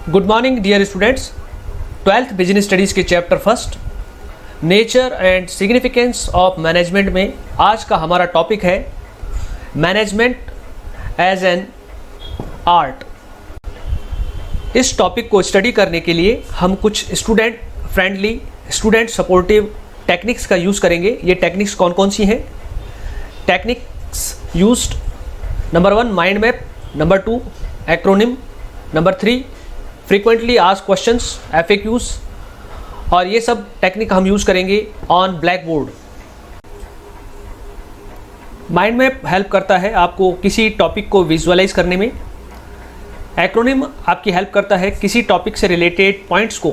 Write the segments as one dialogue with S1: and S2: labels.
S1: Good morning dear students. 12th business studies के chapter first nature and significance of management में आज का हमारा टॉपिक है मैनेजमेंट एज एन आर्ट। इस टॉपिक को स्टडी करने के लिए हम कुछ student friendly, student supportive techniques का यूज़ करेंगे। ये टेक्निक्स कौन कौन सी हैं? Techniques used, number 1 mind map, number 2 acronym, number 3 frequently asked questions FAQs, और ये सब टेक्निक हम यूज़ करेंगे on black board. Mind map help करता है आपको किसी टॉपिक को विजुअलाइज करने में। एक्रोनिम आपकी हेल्प करता है किसी टॉपिक से रिलेटेड पॉइंट्स को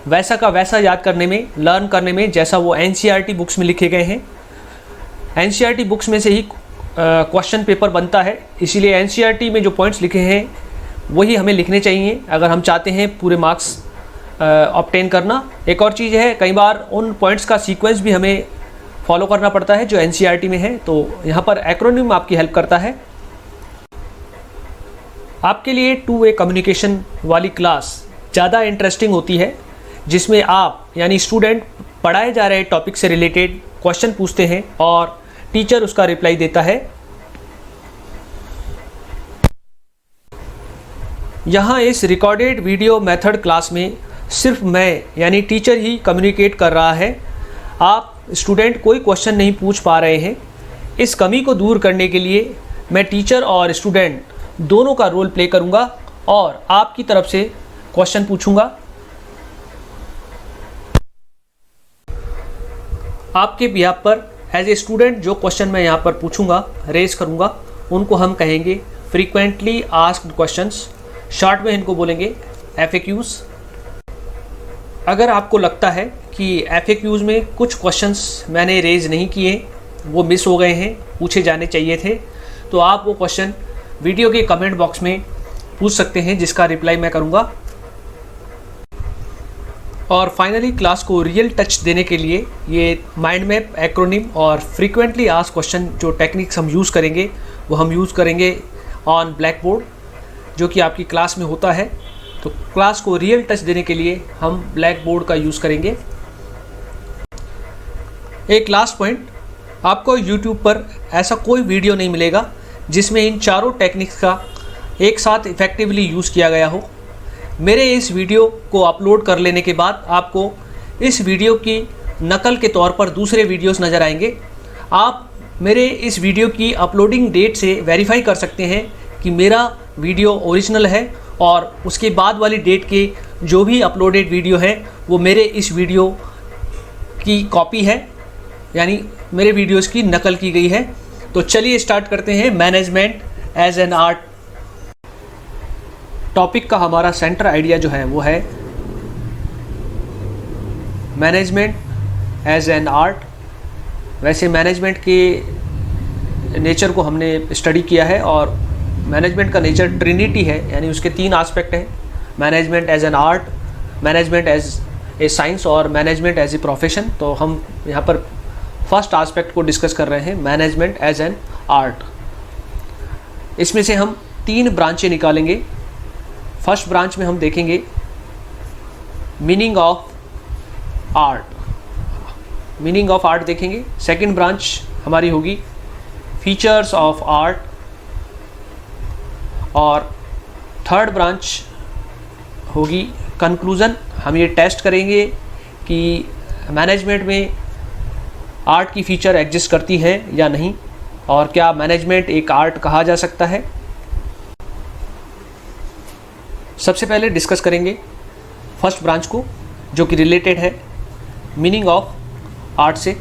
S1: वैसा का वैसा याद करने में, लर्न करने में, जैसा वो NCERT बुक्स में लिखे गए हैं। NCERT बुक्स में से ही क्वेश्चन पेपर बनता है, इसीलिए NCERT में जो पॉइंट्स लिखे हैं वही हमें लिखने चाहिए अगर हम चाहते हैं पूरे मार्क्स ऑब्टेन करना। एक और चीज़ है, कई बार उन पॉइंट्स का सीक्वेंस भी हमें फॉलो करना पड़ता है जो NCERT में है, तो यहाँ पर एक्रोनिम आपकी हेल्प करता है। आपके लिए 2-वे कम्युनिकेशन वाली क्लास ज़्यादा इंटरेस्टिंग होती है, जिसमें आप यानी स्टूडेंट पढ़ाए जा रहे टॉपिक से रिलेटेड क्वेश्चन पूछते हैं और टीचर उसका रिप्लाई देता है। यहाँ इस रिकॉर्डेड वीडियो मेथड क्लास में सिर्फ मैं यानी टीचर ही कम्युनिकेट कर रहा है। आप स्टूडेंट कोई क्वेश्चन नहीं पूछ पा रहे हैं। इस कमी को दूर करने के लिए मैं टीचर और स्टूडेंट दोनों का रोल प्ले करूँगा और आपकी तरफ से क्वेश्चन पूछूँगा। आपके बिहाफ पर एज ए स्टूडेंट जो क्वेश्चन मैं यहाँ पर पूछूँगा, रेज करूँगा, उनको हम कहेंगे फ्रीक्वेंटली आस्क्ड क्वेश्चंस। शॉर्ट में इनको बोलेंगे FAQs। अगर आपको लगता है कि FAQs में कुछ क्वेश्चंस मैंने रेज नहीं किए, वो मिस हो गए हैं, पूछे जाने चाहिए थे, तो आप वो क्वेश्चन वीडियो के कमेंट बॉक्स में पूछ सकते हैं, जिसका रिप्लाई मैं करूँगा। और फाइनली क्लास को रियल टच देने के लिए ये माइंड मैप, एक्रोनिम और फ्रीक्वेंटली आस्क्ड क्वेश्चन जो टेक्निक्स हम यूज़ करेंगे वो हम यूज़ करेंगे ऑन ब्लैक बोर्ड, जो कि आपकी क्लास में होता है। तो क्लास को रियल टच देने के लिए हम ब्लैक बोर्ड का यूज़ करेंगे। एक लास्ट पॉइंट, आपको YouTube पर ऐसा कोई वीडियो नहीं मिलेगा जिसमें इन चारों टेक्निक्स का एक साथ इफ़ेक्टिवली यूज़ किया गया हो। मेरे इस वीडियो को अपलोड कर लेने के बाद आपको इस वीडियो की नकल के तौर पर दूसरे वीडियोस नज़र आएंगे। आप मेरे इस वीडियो की अपलोडिंग डेट से वेरीफाई कर सकते हैं कि मेरा वीडियो ओरिजिनल है, और उसके बाद वाली डेट के जो भी अपलोडेड वीडियो है वो मेरे इस वीडियो की कॉपी है, यानी मेरे वीडियोस की नकल की गई है। तो चलिए स्टार्ट करते हैं management as an art. Topic का हमारा सेंटर आइडिया जो है वो है मैनेजमेंट एज एन आर्ट। वैसे मैनेजमेंट के नेचर को हमने स्टडी किया है, और मैनेजमेंट का नेचर ट्रिनिटी है, यानी उसके 3 एस्पेक्ट हैं: management as an art, management as a science और मैनेजमेंट एज ए प्रोफेशन। तो हम यहाँ पर फर्स्ट एस्पेक्ट को डिस्कस कर रहे हैं, मैनेजमेंट एज एन आर्ट। इसमें से हम 3 ब्रांचें निकालेंगे। फर्स्ट ब्रांच में हम देखेंगे meaning of art, meaning of art देखेंगे। सेकंड ब्रांच हमारी होगी फीचर्स ऑफ आर्ट, और थर्ड ब्रांच होगी कंक्लूज़न। हम ये टेस्ट करेंगे कि मैनेजमेंट में आर्ट की फ़ीचर एग्जिस्ट करती है या नहीं, और क्या मैनेजमेंट एक आर्ट कहा जा सकता है। सबसे पहले डिस्कस करेंगे फर्स्ट ब्रांच को, जो कि रिलेटेड है मीनिंग ऑफ आर्ट से।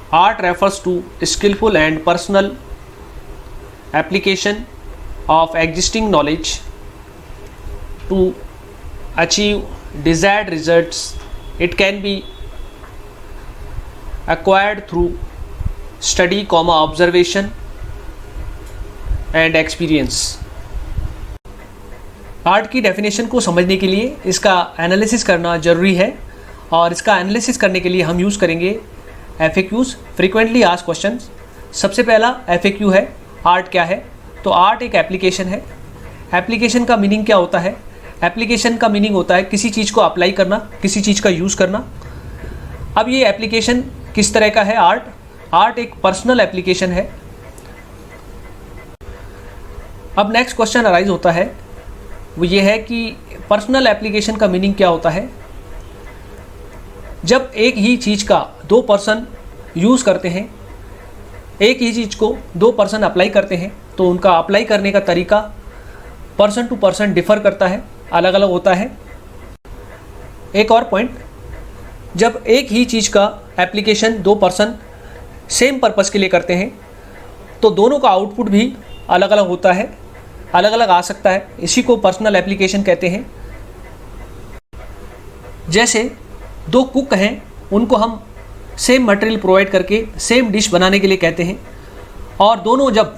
S1: Art refers to skillful and personal application of existing knowledge to achieve desired results. It can be acquired through study, observation and experience. Art की definition को समझने के लिए इसका एनालिसिस करना ज़रूरी है, और इसका एनालिसिस करने के लिए हम यूज़ करेंगे FAQs, फ्रीक्वेंटली आस्क्ड क्वेश्चंस। सबसे पहला FAQ है आर्ट क्या है। तो आर्ट एक एप्लीकेशन है। एप्लीकेशन का मीनिंग क्या होता है? एप्लीकेशन का मीनिंग होता है किसी चीज़ को अप्लाई करना, किसी चीज़ का यूज़ करना। अब ये एप्लीकेशन किस तरह का है? आर्ट एक पर्सनल एप्लीकेशन है। अब नेक्स्ट क्वेश्चन अराइज होता है, वो ये है कि पर्सनल एप्लीकेशन का मीनिंग क्या होता है। जब एक ही चीज़ का दो पर्सन यूज़ करते हैं, एक ही चीज़ को दो पर्सन अप्लाई करते हैं, तो उनका अप्लाई करने का तरीका पर्सन टू पर्सन डिफ़र करता है, अलग अलग होता है। एक और पॉइंट, जब एक ही चीज़ का एप्लीकेशन दो पर्सन सेम पर्पस के लिए करते हैं, तो दोनों का आउटपुट भी अलग अलग होता है, अलग अलग आ सकता है। इसी को पर्सनल एप्लीकेशन कहते हैं। जैसे दो कुक हैं, उनको हम सेम मटेरियल प्रोवाइड करके सेम डिश बनाने के लिए कहते हैं, और दोनों जब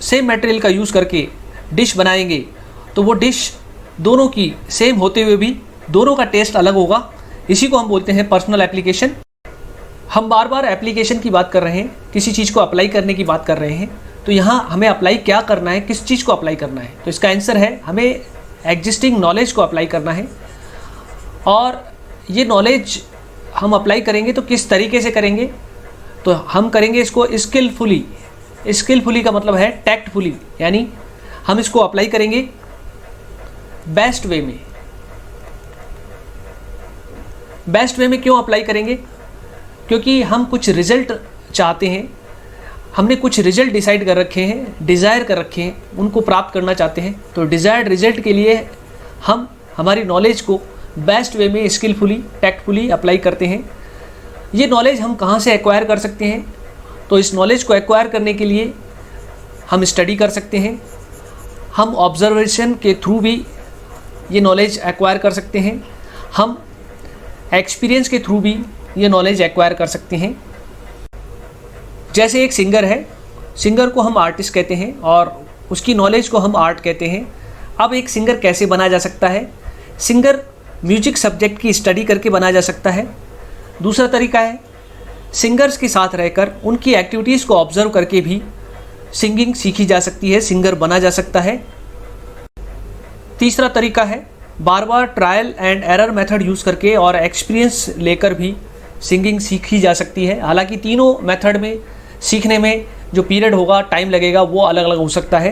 S1: सेम मटेरियल का यूज़ करके डिश बनाएंगे तो वो डिश दोनों की सेम होते हुए भी दोनों का टेस्ट अलग होगा। इसी को हम बोलते हैं पर्सनल एप्लीकेशन। हम बार बार एप्लीकेशन की बात कर रहे हैं, किसी चीज़ को अप्लाई करने की बात कर रहे हैं, तो यहाँ हमें अप्लाई क्या करना है, किस चीज़ को अप्लाई करना है? तो इसका आंसर है हमें एग्जिस्टिंग नॉलेज को अप्लाई करना है। और ये नॉलेज हम अप्लाई करेंगे तो किस तरीके से करेंगे? तो हम करेंगे इसको स्किलफुली। स्किलफुली का मतलब है टैक्टफुली, यानी हम इसको अप्लाई करेंगे बेस्ट वे में। बेस्ट वे में क्यों अप्लाई करेंगे? क्योंकि हम कुछ रिजल्ट चाहते हैं, हमने कुछ रिजल्ट डिसाइड कर रखे हैं, डिज़ायर कर रखे हैं, उनको प्राप्त करना चाहते हैं। तो डिज़ायर्ड रिजल्ट के लिए हम हमारी नॉलेज को बेस्ट वे में स्किलफुली टैक्टफुली अप्लाई करते हैं। ये नॉलेज हम कहाँ से एक्वायर कर सकते हैं? तो इस नॉलेज को एक्वायर करने के लिए हम स्टडी कर सकते हैं, हम ऑब्जर्वेशन के थ्रू भी ये नॉलेज एक्वायर कर सकते हैं, हम एक्सपीरियंस के थ्रू भी ये नॉलेज एक्वायर कर सकते हैं। जैसे एक सिंगर है, सिंगर को हम आर्टिस्ट कहते हैं और उसकी नॉलेज को हम आर्ट कहते हैं। अब एक सिंगर कैसे बना जा सकता है? सिंगर म्यूजिक सब्जेक्ट की स्टडी करके बना जा सकता है। दूसरा तरीका है सिंगर्स के साथ रहकर उनकी एक्टिविटीज़ को ऑब्जर्व करके भी सिंगिंग सीखी जा सकती है, सिंगर बना जा सकता है। तीसरा तरीका है बार बार trial and error method use करके और एक्सपीरियंस लेकर भी सिंगिंग सीखी जा सकती है। हालांकि तीनों मेथड में सीखने में जो पीरियड होगा, टाइम लगेगा, वो अलग अलग हो सकता है।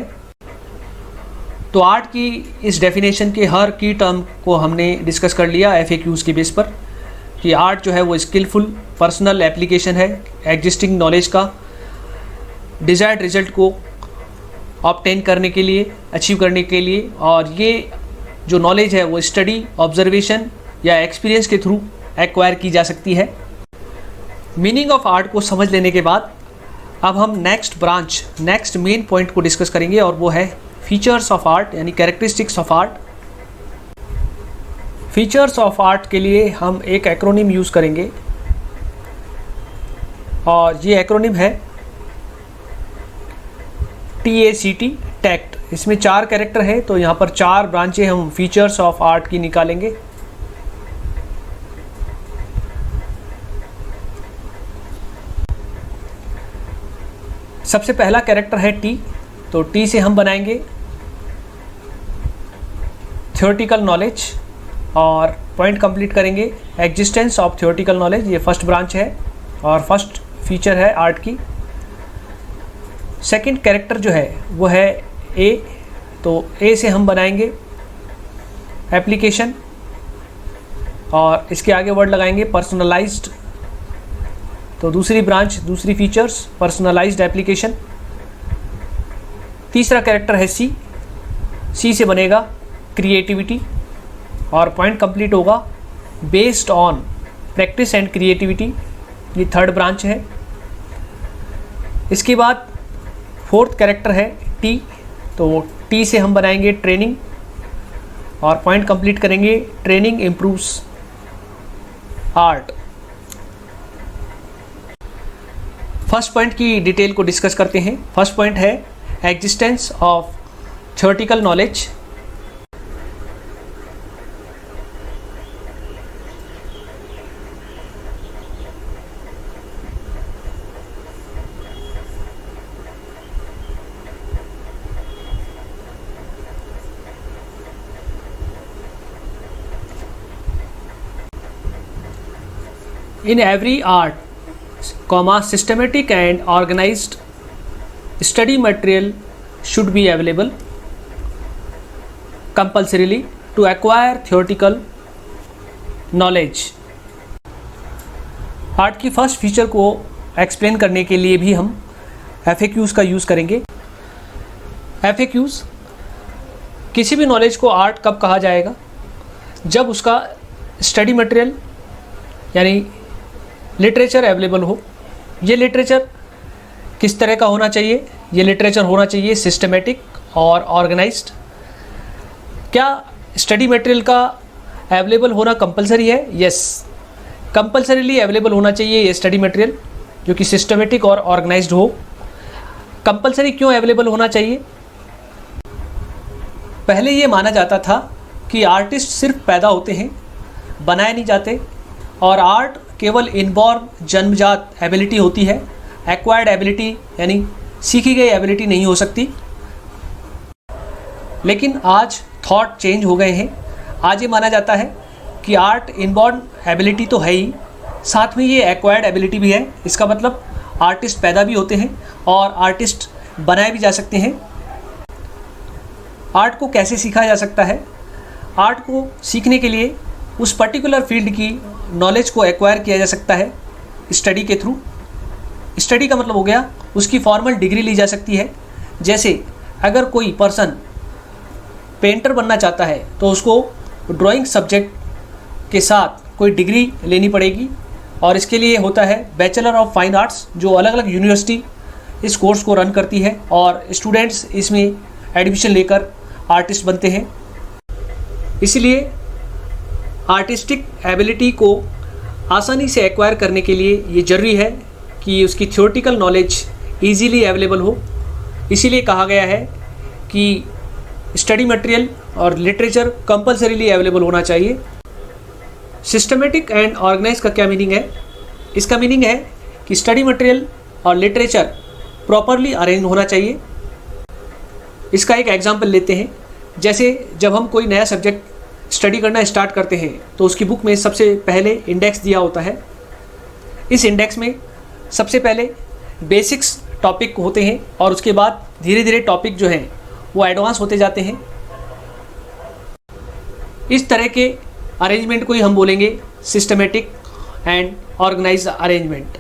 S1: तो आर्ट की इस डेफिनेशन के हर की टर्म को हमने डिस्कस कर लिया FAQs के बेस पर, कि आर्ट जो है वो स्किलफुल पर्सनल एप्लीकेशन है एग्जिस्टिंग नॉलेज का, डिज़ायर्ड रिजल्ट को ऑब्टेन करने के लिए, अचीव करने के लिए। और ये जो नॉलेज है वो स्टडी, ऑब्जर्वेशन या एक्सपीरियंस के थ्रू एक्वायर की जा सकती है। मीनिंग ऑफ आर्ट को समझ लेने के बाद अब हम next branch, next main point को डिस्कस करेंगे, और वो है फीचर्स ऑफ आर्ट, यानी characteristics of art. Features of art के लिए हम एक एक्रोनिम यूज़ करेंगे, और ये एक्रोनिम है TACT, टैक्ट। इसमें 4 कैरेक्टर है, तो यहाँ पर 4 ब्रांचें हम फीचर्स ऑफ आर्ट की निकालेंगे। सबसे पहला कैरेक्टर है T, तो T से हम बनाएंगे थ्योरेटिकल नॉलेज, और पॉइंट कंप्लीट करेंगे एग्जिस्टेंस ऑफ थ्योरेटिकल नॉलेज। ये फर्स्ट ब्रांच है और फर्स्ट फीचर है आर्ट की। सेकंड कैरेक्टर जो है वो है A, तो A से हम बनाएंगे एप्लीकेशन, और इसके आगे वर्ड लगाएंगे पर्सनलाइज्ड। तो दूसरी ब्रांच, दूसरी फीचर्स पर्सनलाइज्ड एप्लीकेशन। तीसरा कैरेक्टर है C, C से बनेगा क्रिएटिविटी, और पॉइंट कंप्लीट होगा based on practice and creativity. ये थर्ड ब्रांच है। इसके बाद फोर्थ कैरेक्टर है T, तो T से हम बनाएंगे ट्रेनिंग, और पॉइंट कंप्लीट करेंगे training improves art. First point की डिटेल को डिस्कस करते हैं। फर्स्ट पॉइंट है existence of theoretical knowledge. in every art, systematic and organized study material should be available compulsorily to acquire theoretical knowledge. Art की first feature को explain करने के लिए भी हम FAQs का यूज़ करेंगे। FAQs, किसी भी नॉलेज को आर्ट कब कहा जाएगा? जब उसका स्टडी मटेरियल यानी लिटरेचर अवेलेबल हो। ये लिटरेचर किस तरह का होना चाहिए? ये लिटरेचर होना चाहिए सिस्टमेटिक और ऑर्गेनाइज्ड। क्या स्टडी मटेरियल का अवेलेबल होना कंपलसरी है? यस, कंपलसरीली अवेलेबल होना चाहिए ये स्टडी मटेरियल जो कि सिस्टमेटिक और ऑर्गेनाइज्ड हो। कंपलसरी क्यों अवेलेबल होना चाहिए? पहले ये माना जाता था कि आर्टिस्ट सिर्फ पैदा होते हैं, बनाए नहीं जाते, और आर्ट केवल इनबॉर्न जन्मजात एबिलिटी होती है, एक्वायर्ड एबिलिटी यानी सीखी गई एबिलिटी नहीं हो सकती। लेकिन आज थॉट चेंज हो गए हैं। आज ये माना जाता है कि आर्ट इनबॉर्न एबिलिटी तो है ही, साथ में ये एक्वायर्ड एबिलिटी भी है। इसका मतलब आर्टिस्ट पैदा भी होते हैं और आर्टिस्ट बनाए भी जा सकते हैं। आर्ट को कैसे सीखा जा सकता है? आर्ट को सीखने के लिए उस पर्टिकुलर फील्ड की नॉलेज को एक्वायर किया जा सकता है स्टडी के थ्रू। स्टडी का मतलब हो गया उसकी फॉर्मल डिग्री ली जा सकती है। जैसे अगर कोई पर्सन पेंटर बनना चाहता है तो उसको ड्राइंग सब्जेक्ट के साथ कोई डिग्री लेनी पड़ेगी, और इसके लिए होता है बैचलर ऑफ फाइन आर्ट्स, जो अलग अलग यूनिवर्सिटी इस कोर्स को रन करती है और स्टूडेंट्स इसमें एडमिशन लेकर आर्टिस्ट बनते हैं। इसलिए आर्टिस्टिक एबिलिटी को आसानी से एक्वायर करने के लिए ये ज़रूरी है कि उसकी थ्योरेटिकल नॉलेज ईजीली अवेलेबल हो। इसीलिए कहा गया है कि स्टडी मटेरियल और लिटरेचर कंपलसरीली अवेलेबल होना चाहिए। सिस्टमेटिक एंड ऑर्गेनाइज का क्या मीनिंग है? इसका मीनिंग है कि स्टडी मटेरियल और लिटरेचर प्रॉपरली अरेंज होना चाहिए। इसका एक एग्जांपल लेते हैं। जैसे जब हम कोई नया सब्जेक्ट स्टडी करना स्टार्ट करते हैं तो उसकी बुक में सबसे पहले इंडेक्स दिया होता है। इस इंडेक्स में सबसे पहले बेसिक्स टॉपिक होते हैं और उसके बाद धीरे धीरे टॉपिक जो हैं वो एडवांस होते जाते हैं। इस तरह के अरेंजमेंट को ही हम बोलेंगे systematic and organised arrangement.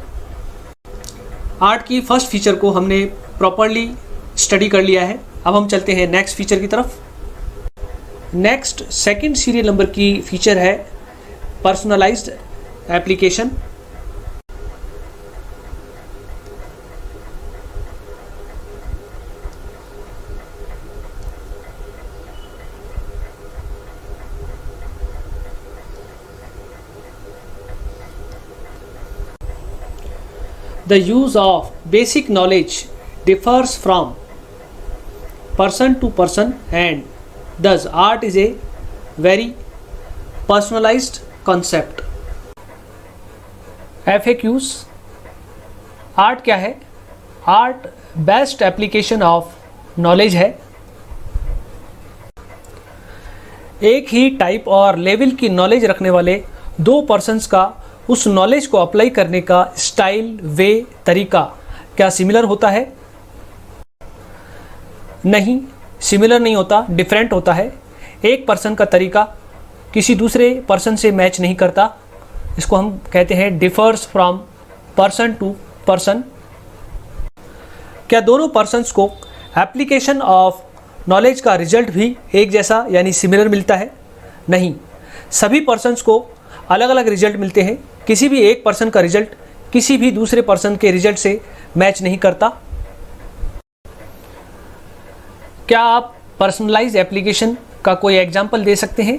S1: Art की फर्स्ट फीचर को हमने प्रॉपरली स्टडी कर लिया है। अब हम चलते हैं नेक्स्ट फीचर की तरफ। नेक्स्ट सेकंड सीरियल नंबर की फीचर है personalised application. The use of basic knowledge differs from person to person, and thus art is a very personalized concept. FAQs, art क्या है? Art best application of knowledge है। एक ही type और level की knowledge रखने वाले दो पर्सन्स का उस नॉलेज को अप्लाई करने का स्टाइल, वे, तरीका क्या सिमिलर होता है? नहीं, सिमिलर नहीं होता, डिफरेंट होता है। एक पर्सन का तरीका किसी दूसरे पर्सन से मैच नहीं करता। इसको हम कहते हैं differs from person to person. क्या दोनों पर्सन्स को एप्लीकेशन ऑफ नॉलेज का रिजल्ट भी एक जैसा यानी सिमिलर मिलता है? नहीं, सभी पर्सन्स को अलग अलग रिजल्ट मिलते हैं। किसी भी एक पर्सन का रिजल्ट किसी भी दूसरे पर्सन के रिजल्ट से मैच नहीं करता। क्या आप पर्सनलाइज एप्लीकेशन का कोई एग्जाम्पल दे सकते हैं?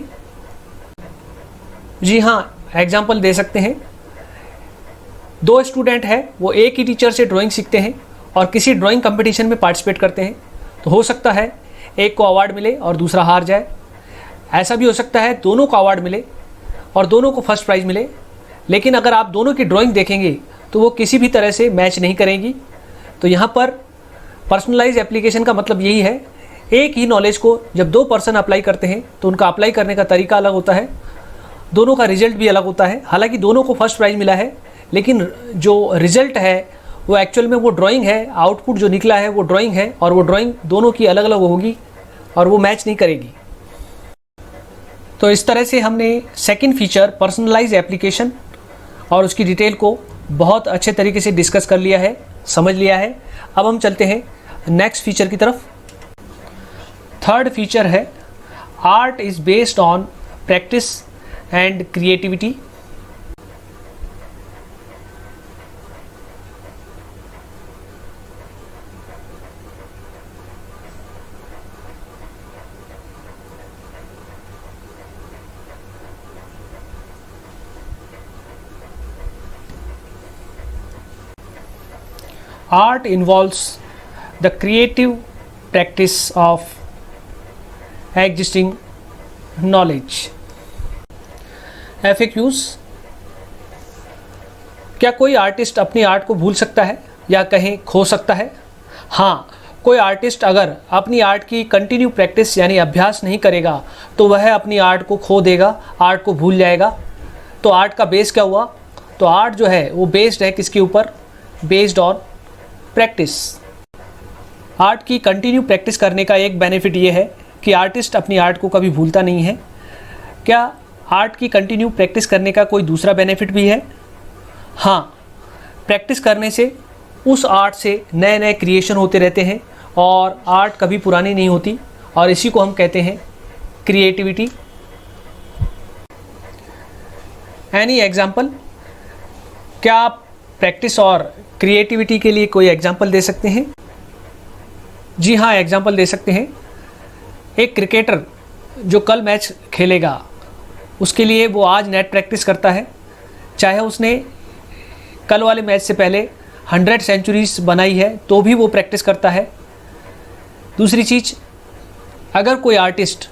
S1: जी हाँ, एग्जाम्पल दे सकते हैं। दो स्टूडेंट हैं, वो एक ही टीचर से ड्राइंग सीखते हैं और किसी ड्राइंग कंपटीशन में पार्टिसिपेट करते हैं, तो हो सकता है एक को अवार्ड मिले और दूसरा हार जाए। ऐसा भी हो सकता है दोनों को अवार्ड मिले और दोनों को फर्स्ट प्राइज़ मिले। लेकिन अगर आप दोनों की ड्राइंग देखेंगे तो वो किसी भी तरह से मैच नहीं करेंगी। तो यहाँ पर पर्सनलाइज एप्लीकेशन का मतलब यही है, एक ही नॉलेज को जब दो पर्सन अप्लाई करते हैं तो उनका अप्लाई करने का तरीका अलग होता है दोनों का रिजल्ट भी अलग होता है। हालांकि दोनों को फर्स्ट प्राइज़ मिला है, लेकिन जो रिजल्ट है वो एक्चुअल में वो ड्राइंग है, आउटपुट जो निकला है वो ड्राइंग है, और वो ड्राइंग दोनों की अलग अलग होगी और वो मैच नहीं करेगी। तो इस तरह से हमने सेकंड फीचर पर्सनलाइज एप्लीकेशन और उसकी डिटेल को बहुत अच्छे तरीके से डिस्कस कर लिया है, समझ लिया है। अब हम चलते हैं नेक्स्ट फीचर की तरफ। थर्ड फीचर है art is based on practice and creativity. Art involves the creative practice of existing knowledge. FAQs: क्या कोई आर्टिस्ट अपनी आर्ट को भूल सकता है या कहीं खो सकता है? हाँ, कोई आर्टिस्ट अगर अपनी आर्ट की कंटिन्यू प्रैक्टिस यानी अभ्यास नहीं करेगा तो वह अपनी आर्ट को खो देगा, आर्ट को भूल जाएगा। तो आर्ट का बेस क्या हुआ? तो आर्ट जो है वो बेस्ड है किसके ऊपर? Based on practice. आर्ट की कंटिन्यू प्रैक्टिस करने का एक बेनिफिट ये है कि आर्टिस्ट अपनी आर्ट को कभी भूलता नहीं है। क्या आर्ट की कंटिन्यू प्रैक्टिस करने का कोई दूसरा बेनिफिट भी है? हाँ, प्रैक्टिस करने से उस आर्ट से नए नए क्रिएशन होते रहते हैं और आर्ट कभी पुरानी नहीं होती, और इसी को हम कहते हैं क्रिएटिविटी। Any example? क्या आप प्रैक्टिस और क्रिएटिविटी के लिए कोई एग्जाम्पल दे सकते हैं? जी हाँ, एग्जाम्पल दे सकते हैं। एक क्रिकेटर जो कल मैच खेलेगा उसके लिए वो आज नेट प्रैक्टिस करता है, चाहे उसने कल वाले मैच से पहले 100 सेंचुरीज बनाई है तो भी वो प्रैक्टिस करता है। दूसरी चीज़, अगर कोई आर्टिस्ट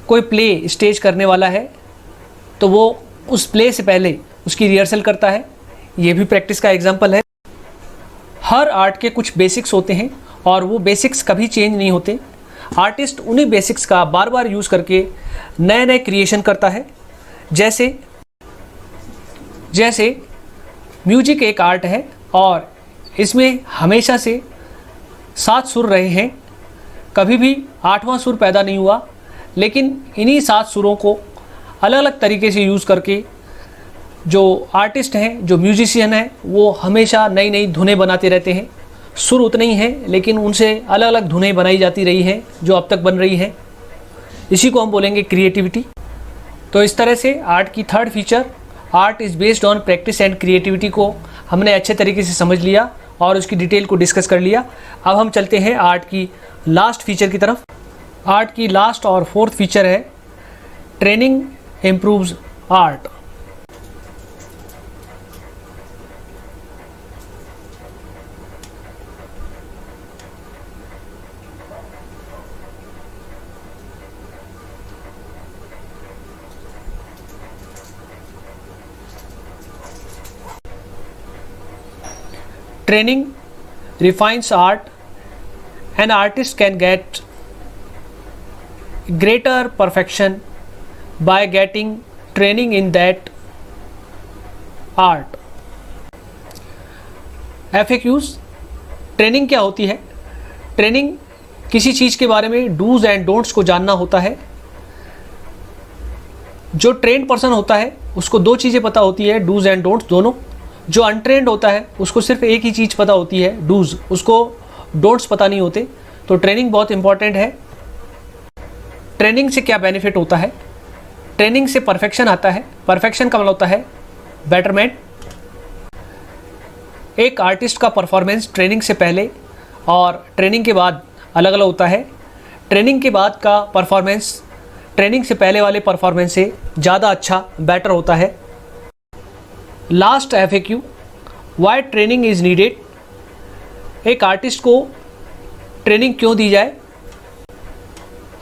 S1: कोई प्ले स्टेज करने वाला है तो वो उस प्ले से पहले उसकी रिहर्सल करता है, ये भी प्रैक्टिस का एग्जाम्पल है। हर आर्ट के कुछ बेसिक्स होते हैं और वो बेसिक्स कभी चेंज नहीं होते। आर्टिस्ट उन्हीं बेसिक्स का बार बार यूज़ करके नए नए क्रिएशन करता है। जैसे म्यूजिक एक आर्ट है और इसमें हमेशा से 7 सुर रहे हैं, कभी भी 8वां सुर पैदा नहीं हुआ, लेकिन इन्हीं 7 सुरों को अलग अलग तरीके से यूज़ करके जो आर्टिस्ट हैं, जो म्यूजिशियन हैं, वो हमेशा नई नई धुनें बनाते रहते हैं। सुर उतने ही हैं लेकिन उनसे अलग अलग धुनें बनाई जाती रही हैं जो अब तक बन रही हैं। इसी को हम बोलेंगे क्रिएटिविटी। तो इस तरह से आर्ट की third feature art is based on practice and creativity को हमने अच्छे तरीके से समझ लिया और उसकी डिटेल को डिस्कस कर लिया। अब हम चलते हैं आर्ट की लास्ट फीचर की तरफ। आर्ट की लास्ट और फोर्थ फीचर है training improves art. Training refines art. An artist can get greater perfection by getting training in that art. FAQs: training क्या होती है? ट्रेनिंग किसी चीज़ के बारे में डूज एंड डोंट्स को जानना होता है। जो ट्रेंड पर्सन होता है उसको दो चीज़ें पता होती है, डूज एंड डोंट्स दोनों। जो अनट्रेंड होता है उसको सिर्फ एक ही चीज़ पता होती है, डूज, उसको डोंट्स पता नहीं होते। तो ट्रेनिंग बहुत इंपॉर्टेंट है। ट्रेनिंग से क्या बेनिफिट होता है? ट्रेनिंग से परफेक्शन आता है। परफेक्शन का मतलब होता है बेटरमेंट। एक आर्टिस्ट का परफॉर्मेंस ट्रेनिंग से पहले और ट्रेनिंग के बाद अलग अलग होता है। ट्रेनिंग के बाद का परफॉर्मेंस ट्रेनिंग से पहले वाले परफॉर्मेंस से ज़्यादा अच्छा, बेटर होता है। Last FAQ: why training is needed. एक आर्टिस्ट को ट्रेनिंग क्यों दी जाए?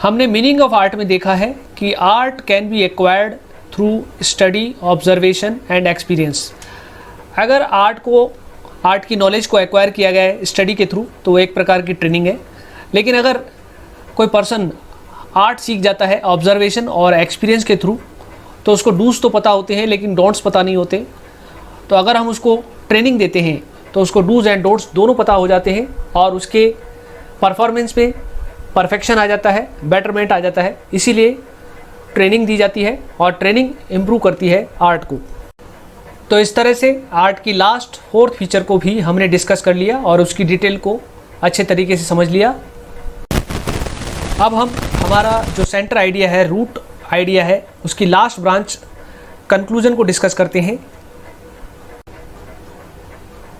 S1: हमने मीनिंग ऑफ आर्ट में देखा है कि art can be acquired through study, observation and experience. अगर आर्ट की नॉलेज को एक्वायर किया गया है स्टडी के थ्रू तो वो एक प्रकार की ट्रेनिंग है। लेकिन अगर कोई पर्सन आर्ट सीख जाता है ऑब्जर्वेशन और एक्सपीरियंस के थ्रू तो उसको डूज तो पता होते हैं लेकिन डोंट्स पता नहीं होते। तो अगर हम उसको ट्रेनिंग देते हैं तो उसको डूज एंड डोंट्स दोनों पता हो जाते हैं और उसके परफॉर्मेंस में परफेक्शन आ जाता है, बेटरमेंट आ जाता है। इसीलिए ट्रेनिंग दी जाती है और ट्रेनिंग इम्प्रूव करती है आर्ट को। तो इस तरह से आर्ट की लास्ट 4th फीचर को भी हमने डिस्कस कर लिया और उसकी डिटेल को अच्छे तरीके से समझ लिया। अब हम हमारा जो सेंटर आइडिया है, रूट आइडिया है, उसकी लास्ट ब्रांच कंक्लूजन को डिस्कस करते हैं।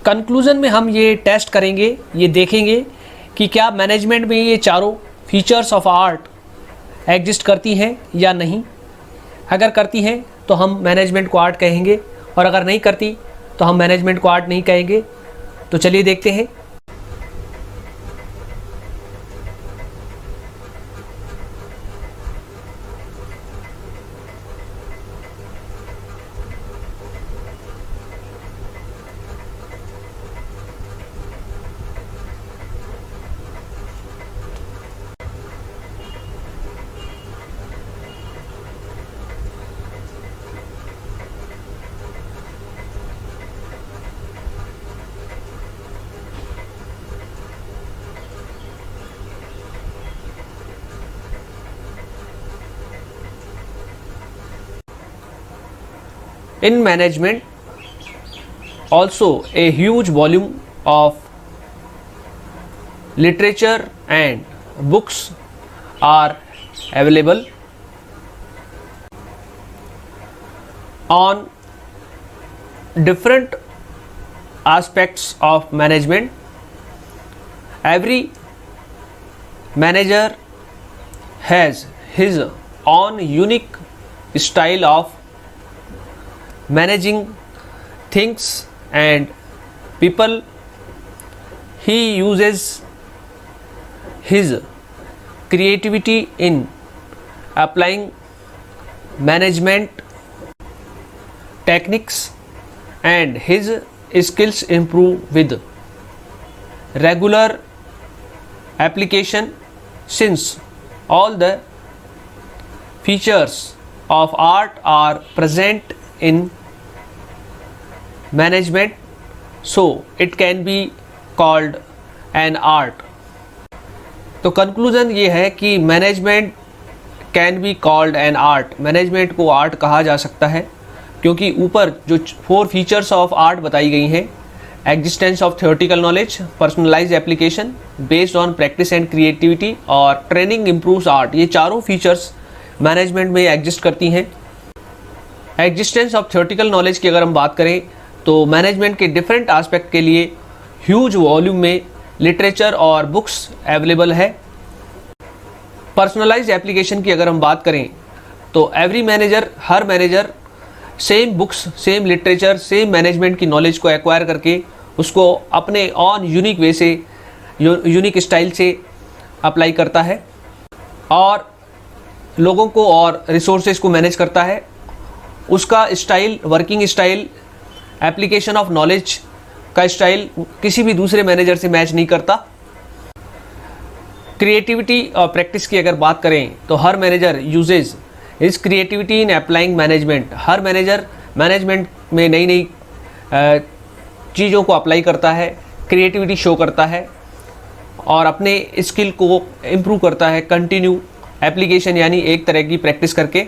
S1: कंक्लूजन में हम ये टेस्ट करेंगे, ये देखेंगे कि क्या मैनेजमेंट में ये चारों फीचर्स ऑफ आर्ट एग्जिस्ट करती हैं या नहीं। अगर करती हैं तो हम मैनेजमेंट को आर्ट कहेंगे और अगर नहीं करती तो हम मैनेजमेंट को आर्ट नहीं कहेंगे। तो चलिए देखते हैं। In management, also a huge volume of literature and books are available on different aspects of management. Every manager has his own unique style of managing things and people. He uses his creativity in applying management techniques and his skills improve with regular application. Since all the features of art are present in management, so it can be called an art. तो conclusion ये है कि management can be called an art. Management को art कहा जा सकता है क्योंकि ऊपर जो 4 फीचर्स ऑफ आर्ट बताई गई हैं, existence of theoretical knowledge, personalised application based on practice and creativity और ट्रेनिंग इम्प्रूव्स आर्ट, ये चारों फीचर्स मैनेजमेंट में एग्जिस्ट करती हैं। एग्जिस्टेंस ऑफ थियोरेटिकल नॉलेज की अगर हम बात करें तो मैनेजमेंट के डिफरेंट एस्पेक्ट के लिए ह्यूज वॉल्यूम में लिटरेचर और बुक्स अवेलेबल है। पर्सनलाइज्ड एप्लीकेशन की अगर हम बात करें तो एवरी मैनेजर, हर manager same books, same literature, same management की नॉलेज को एक्वायर करके उसको अपने ऑन यूनिक वे से, यूनिक स्टाइल से अप्लाई करता है और लोगों को और रिसोर्सेज को मैनेज करता है। उसका style, working style, application of knowledge का स्टाइल किसी भी दूसरे मैनेजर से मैच नहीं करता। क्रिएटिविटी और प्रैक्टिस की अगर बात करें तो हर manager uses is creativity in applying management. हर मैनेजर मैनेजमेंट में नई नई चीज़ों को अप्लाई करता है, क्रिएटिविटी शो करता है और अपने स्किल को इम्प्रूव करता है कंटिन्यू एप्लीकेशन, यानी एक तरह की प्रैक्टिस करके।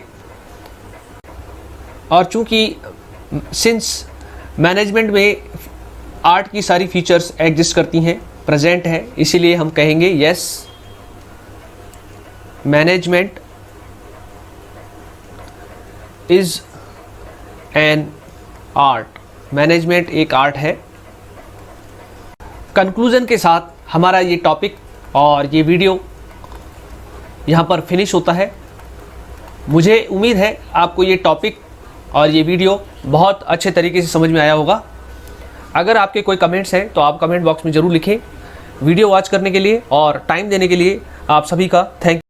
S1: और चूँकि सिंस मैनेजमेंट में आर्ट की सारी फीचर्स एग्जिस्ट करती हैं, प्रेजेंट है, इसीलिए हम कहेंगे yes, management is an art. Management एक आर्ट है। कंक्लूजन के साथ हमारा ये टॉपिक और ये वीडियो यहाँ पर फिनिश होता है। मुझे उम्मीद है आपको ये टॉपिक और ये वीडियो बहुत अच्छे तरीके से समझ में आया होगा। अगर आपके कोई कमेंट्स हैं तो आप कमेंट बॉक्स में ज़रूर लिखें। वीडियो वॉच करने के लिए और टाइम देने के लिए आप सभी का थैंक यू।